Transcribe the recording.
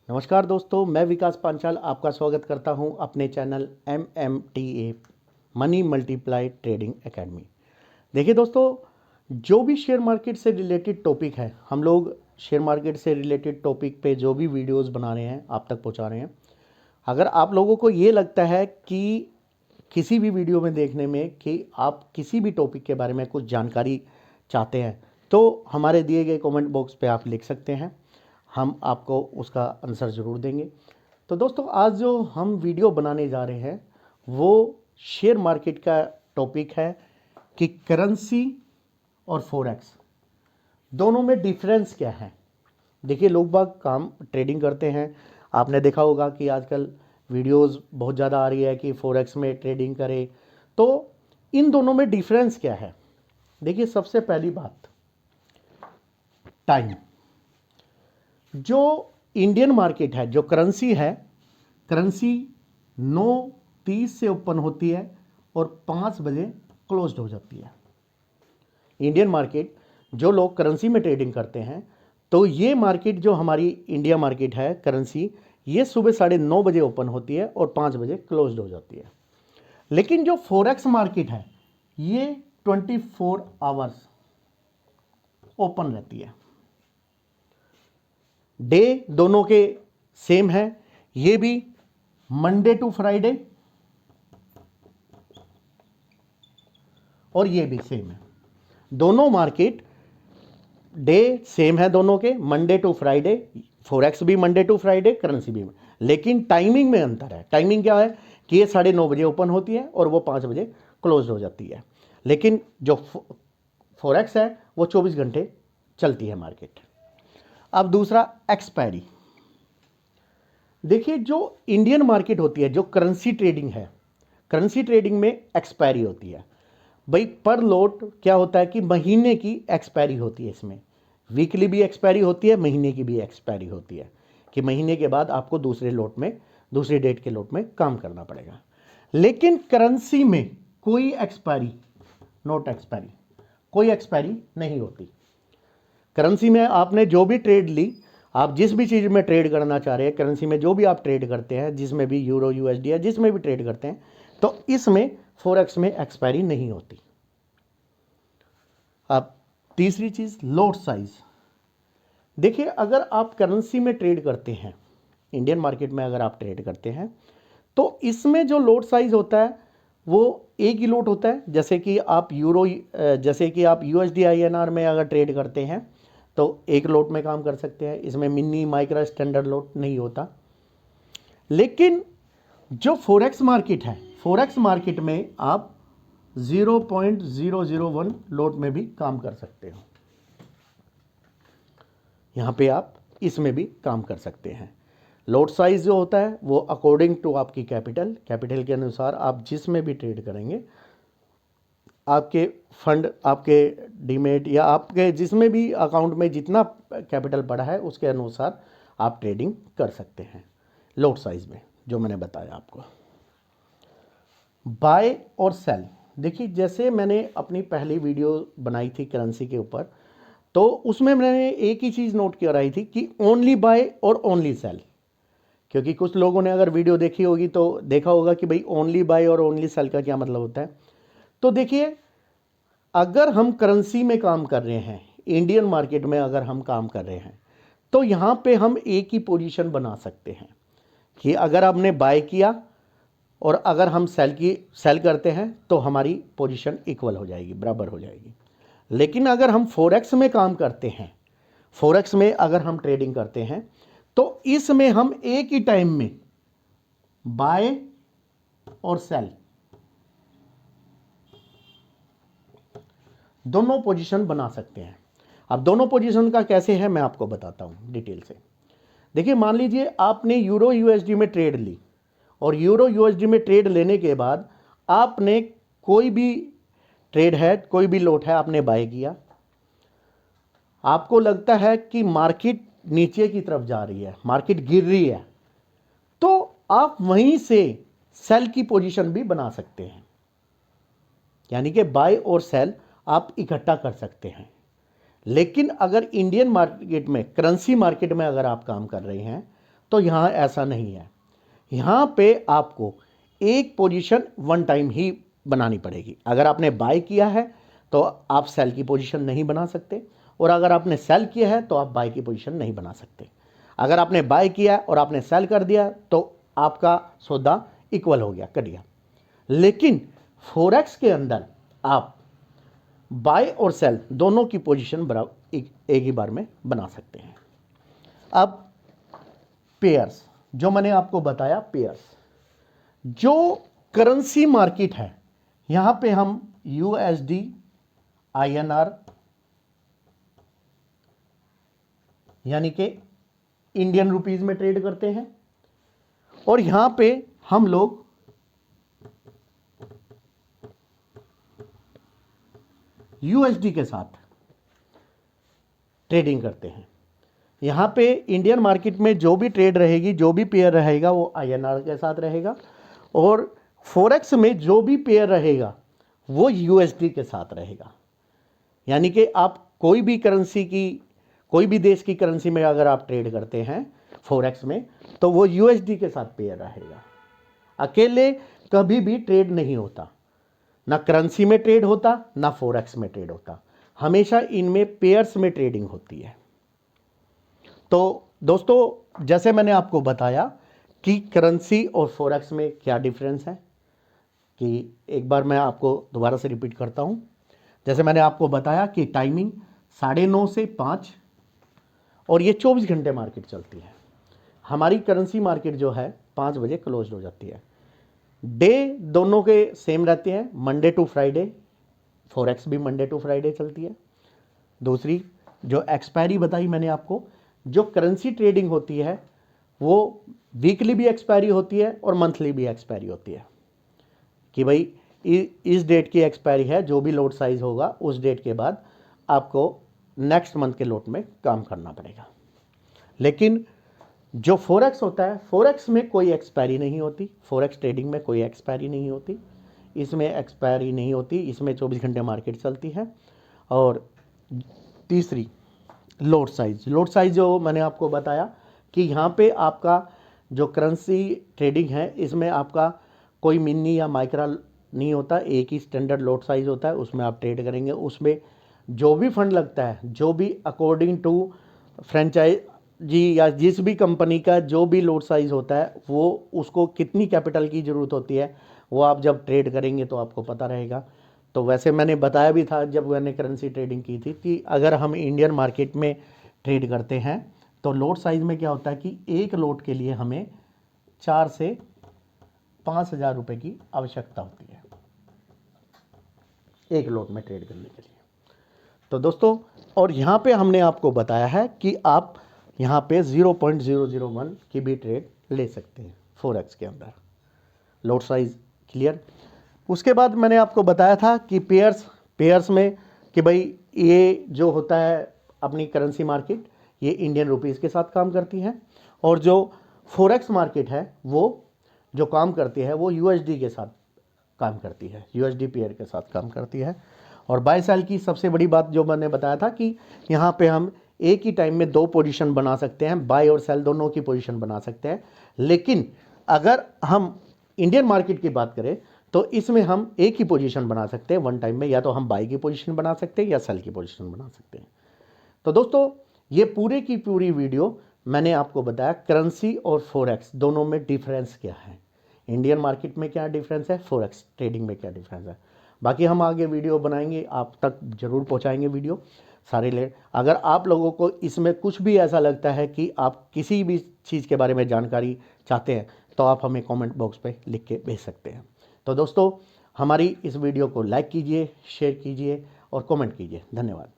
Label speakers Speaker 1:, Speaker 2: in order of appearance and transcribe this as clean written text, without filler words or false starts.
Speaker 1: नमस्कार दोस्तों, मैं विकास पांचाल आपका स्वागत करता हूं अपने channel MMTA money multiply trading academy. देखिए दोस्तों, जो भी शेयर मार्केट से रिलेटेड टॉपिक है, हम लोग शेयर मार्केट से रिलेटेड टॉपिक पे जो भी वीडियोस बना रहे हैं आप तक पहुंचा रहे हैं। अगर आप लोगों को ये लगता है कि किसी भी वीडियो में देखने में कि आप किसी भी टॉपिक के बारे में कुछ जानकारी चाहते हैं तो हमारे दिए गए कमेंट बॉक्स पे आप लिख सकते हैं, हम आपको उसका आंसर ज़रूर देंगे। तो दोस्तों, आज जो हम वीडियो बनाने जा रहे हैं वो शेयर मार्केट का टॉपिक है कि करेंसी और फॉरेक्स दोनों में डिफरेंस क्या है। देखिए, लोग बाग काम ट्रेडिंग करते हैं, आपने देखा होगा कि आजकल वीडियोस बहुत ज़्यादा आ रही है कि फॉरेक्स में ट्रेडिंग करें। तो इन दोनों में डिफरेंस क्या है? देखिए, सबसे पहली बात, टाइम। जो इंडियन मार्केट है, जो करेंसी है, करेंसी 9:30 से ओपन होती है और 5 बजे क्लोज्ड हो जाती है। इंडियन मार्केट, जो लोग करेंसी में ट्रेडिंग करते हैं, तो ये मार्केट जो हमारी इंडिया मार्केट है करेंसी, ये सुबह 9:30 बजे ओपन होती है और 5 बजे क्लोज्ड हो जाती है। लेकिन जो फॉरेक्स मार्केट है ये 24 आवर्स ओपन रहती है। डे दोनों के सेम है, ये भी मंडे टू फ्राइडे और ये भी सेम है। दोनों मार्केट डे सेम है, दोनों के मंडे टू फ्राइडे। फॉरेक्स भी मंडे टू फ्राइडे, करेंसी भी, लेकिन टाइमिंग में अंतर है। टाइमिंग क्या है कि ये 9:30 बजे ओपन होती है और वो 5 बजे क्लोज हो जाती है। लेकिन जो फॉरेक्स है वो 24 घंटे चलती है मार्केट। अब दूसरा, एक्सपायरी। देखिए, जो इंडियन मार्केट होती है, जो करेंसी ट्रेडिंग है, करेंसी ट्रेडिंग में एक्सपायरी होती है। भाई, पर लोट क्या होता है कि महीने की एक्सपायरी होती है। इसमें वीकली भी एक्सपायरी होती है, महीने की भी एक्सपायरी होती है कि महीने के बाद आपको दूसरे लोट में, दूसरी डेट के लोट में काम करना पड़ेगा। लेकिन करेंसी में कोई एक्सपायरी, नोट एक्सपायरी, कोई एक्सपायरी नहीं होती। करेंसी में आपने जो भी ट्रेड ली, आप जिस भी चीज़ में ट्रेड करना चाह रहे हैं, करेंसी में जो भी आप ट्रेड करते हैं, जिसमें भी यूरो USD है, जिसमें भी ट्रेड करते हैं, तो इसमें फॉरेक्स में एक्सपायरी नहीं होती। अब तीसरी चीज़, लॉट साइज। देखिए, अगर आप करेंसी में ट्रेड करते हैं, इंडियन मार्केट में अगर आप ट्रेड करते हैं, तो इसमें जो लॉट साइज होता है वो एक ही लॉट होता है। जैसे कि आप USD INR में अगर ट्रेड करते हैं तो एक लॉट में काम कर सकते हैं, इसमें मिनी, माइक्रो, स्टैंडर्ड लॉट नहीं होता। लेकिन जो फॉरेक्स मार्केट है, फॉरेक्स मार्केट में आप 0.001 लॉट में भी काम कर सकते हो। यहाँ पे आप इसमें भी काम कर सकते हैं। लॉट साइज जो होता है वो अकॉर्डिंग टू आपकी कैपिटल के अनुसार आप जिसमें भी ट्रेड करेंगे, आपके फंड, आपके डीमेट या आपके जिसमें भी अकाउंट में जितना कैपिटल पड़ा है उसके अनुसार आप ट्रेडिंग कर सकते हैं लॉट साइज में, जो मैंने बताया आपको। बाय और सेल। देखिए, जैसे मैंने अपनी पहली वीडियो बनाई थी करेंसी के ऊपर, तो उसमें मैंने एक ही चीज़ नोट कराई थी कि ओनली बाय और ओनली सेल। क्योंकि कुछ लोगों ने अगर वीडियो देखी होगी तो देखा होगा कि भाई ओनली बाय और ओनली सेल का क्या मतलब होता है। तो देखिए, अगर हम करेंसी में काम कर रहे हैं, इंडियन मार्केट में अगर हम काम कर रहे हैं, तो यहाँ पे हम एक ही पोजीशन बना सकते हैं कि अगर आपने बाय किया और अगर हम सेल करते हैं तो हमारी पोजीशन इक्वल हो जाएगी, बराबर हो जाएगी। लेकिन अगर हम फॉरेक्स में काम करते हैं, फॉरेक्स में अगर हम ट्रेडिंग करते हैं, तो इसमें हम एक ही टाइम में बाय और सेल दोनों पोजीशन बना सकते हैं। अब दोनों पोजीशन का कैसे है मैं आपको बताता हूं डिटेल से। देखिए, मान लीजिए आपने यूरो USD में ट्रेड ली और यूरो USD में ट्रेड लेने के बाद आपने कोई भी ट्रेड है, कोई भी लॉट है, आपने बाय किया। आपको लगता है कि मार्केट नीचे की तरफ जा रही है, मार्केट गिर रही है, तो आप वहीं से सेल की पोजीशन भी बना सकते हैं। यानी कि बाय और सेल आप इकट्ठा कर सकते हैं। लेकिन अगर इंडियन मार्केट में, करेंसी मार्केट में अगर आप काम कर रहे हैं, तो यहाँ ऐसा नहीं है। यहाँ पे आपको एक पोजीशन वन टाइम ही बनानी पड़ेगी। अगर आपने बाय किया है तो आप सेल की पोजीशन नहीं बना सकते, और अगर आपने सेल किया है तो आप बाय की पोजीशन नहीं बना सकते। अगर आपने बाय किया और आपने सेल कर दिया तो आपका सौदा इक्वल हो गया, कट गया। लेकिन फॉरेक्स के अंदर आप बाय और सेल दोनों की पोजीशन बराबर एक ही बार में बना सकते हैं। अब पेयर्स, जो मैंने आपको बताया, पेयर्स जो करेंसी मार्केट है, यहां पे हम यूएसडी, आईएनआर यानी कि इंडियन रुपीज में ट्रेड करते हैं, और यहां पे हम लोग यूएसडी के साथ ट्रेडिंग करते हैं। यहां पे इंडियन मार्केट में जो भी ट्रेड रहेगी, जो भी पेयर रहेगा, वो आईएनआर के साथ रहेगा, और फॉरेक्स में जो भी पेयर रहेगा वो यूएसडी के साथ रहेगा। यानी कि आप कोई भी करेंसी की, कोई भी देश की करेंसी में अगर आप ट्रेड करते हैं फॉरेक्स में, तो वो यूएसडी के साथ पेयर रहेगा। अकेले कभी भी ट्रेड नहीं होता, ना करेंसी में ट्रेड होता, ना फॉरेक्स में ट्रेड होता, हमेशा इनमें पेयर्स में ट्रेडिंग होती है। तो दोस्तों, जैसे मैंने आपको बताया कि करेंसी और फॉरेक्स में क्या डिफरेंस है, कि एक बार मैं आपको दोबारा से रिपीट करता हूं। जैसे मैंने आपको बताया कि टाइमिंग 9:30 से 5, और ये 24 घंटे मार्केट चलती है। हमारी करेंसी मार्केट जो है 5 बजे क्लोज हो जाती है। डे दोनों के सेम रहते हैं, मंडे टू फ्राइडे, फॉरेक्स भी मंडे टू फ्राइडे चलती है। दूसरी जो एक्सपायरी बताई मैंने आपको, जो करेंसी ट्रेडिंग होती है वो वीकली भी एक्सपायरी होती है और मंथली भी एक्सपायरी होती है, कि भाई इस डेट की एक्सपायरी है, जो भी लोट साइज होगा उस डेट के बाद आपको नेक्स्ट मंथ के लोट में काम करना पड़ेगा। लेकिन जो फॉरेक्स होता है, फॉरेक्स में कोई एक्सपायरी नहीं होती, फॉरेक्स ट्रेडिंग में कोई एक्सपायरी नहीं होती, इसमें एक्सपायरी नहीं होती, इसमें 24 घंटे मार्केट चलती है। और तीसरी लोट साइज, लोट साइज जो मैंने आपको बताया कि यहाँ पे आपका जो करेंसी ट्रेडिंग है, इसमें आपका कोई मिनी या माइक्रा नहीं होता, एक ही स्टैंडर्ड लोट साइज होता है, उसमें आप ट्रेड करेंगे। उसमें जो भी फंड लगता है, जो भी अकॉर्डिंग टू फ्रेंचाइजी या जिस भी कंपनी का जो भी लोट साइज होता है, वो उसको कितनी कैपिटल की ज़रूरत होती है, वो आप जब ट्रेड करेंगे तो आपको पता रहेगा। तो वैसे मैंने बताया भी था जब मैंने करेंसी ट्रेडिंग की थी, कि अगर हम इंडियन मार्केट में ट्रेड करते हैं तो लोट साइज में क्या होता है कि एक लोट के लिए हमें 4 से 5,000 रुपये की आवश्यकता होती है एक लोट में ट्रेड करने के लिए। तो दोस्तों, और यहाँ पे हमने आपको बताया है कि आप यहाँ पे 0.001 की भी ट्रेड ले सकते हैं फॉरेक्स के अंदर। लोट साइज क्लियर। उसके बाद मैंने आपको बताया था कि पेयर्स में कि भाई ये जो होता है अपनी करेंसी मार्केट, ये इंडियन रुपीज़ के साथ काम करती है, और जो फॉरेक्स मार्केट है वो जो काम करती है वो यूएसडी के साथ काम करती है, यूएसडी पेयर के साथ काम करती है। और बाय सेल की सबसे बड़ी बात जो मैंने बताया था कि यहाँ पे हम एक ही टाइम में 2 पोजीशन बना सकते हैं, बाय और सेल दोनों की पोजीशन बना सकते हैं। लेकिन अगर हम इंडियन मार्केट की बात करें तो इसमें हम एक ही पोजीशन बना सकते हैं वन टाइम में, या तो हम बाय की पोजीशन बना सकते हैं या सेल की पोजीशन बना सकते हैं। तो दोस्तों, ये पूरे की पूरी वीडियो मैंने आपको बताया करेंसी और फॉरेक्स दोनों में डिफरेंस क्या है, इंडियन मार्केट में क्या डिफरेंस है, फॉरेक्स ट्रेडिंग में क्या डिफरेंस है। बाकी हम आगे वीडियो बनाएंगे, आप तक जरूर पहुंचाएंगे वीडियो सारे अगर आप लोगों को इसमें कुछ भी ऐसा लगता है कि आप किसी भी चीज़ के बारे में जानकारी चाहते हैं तो आप हमें कमेंट बॉक्स पे लिख के भेज सकते हैं। तो दोस्तों, हमारी इस वीडियो को लाइक कीजिए, शेयर कीजिए और कमेंट कीजिए। धन्यवाद।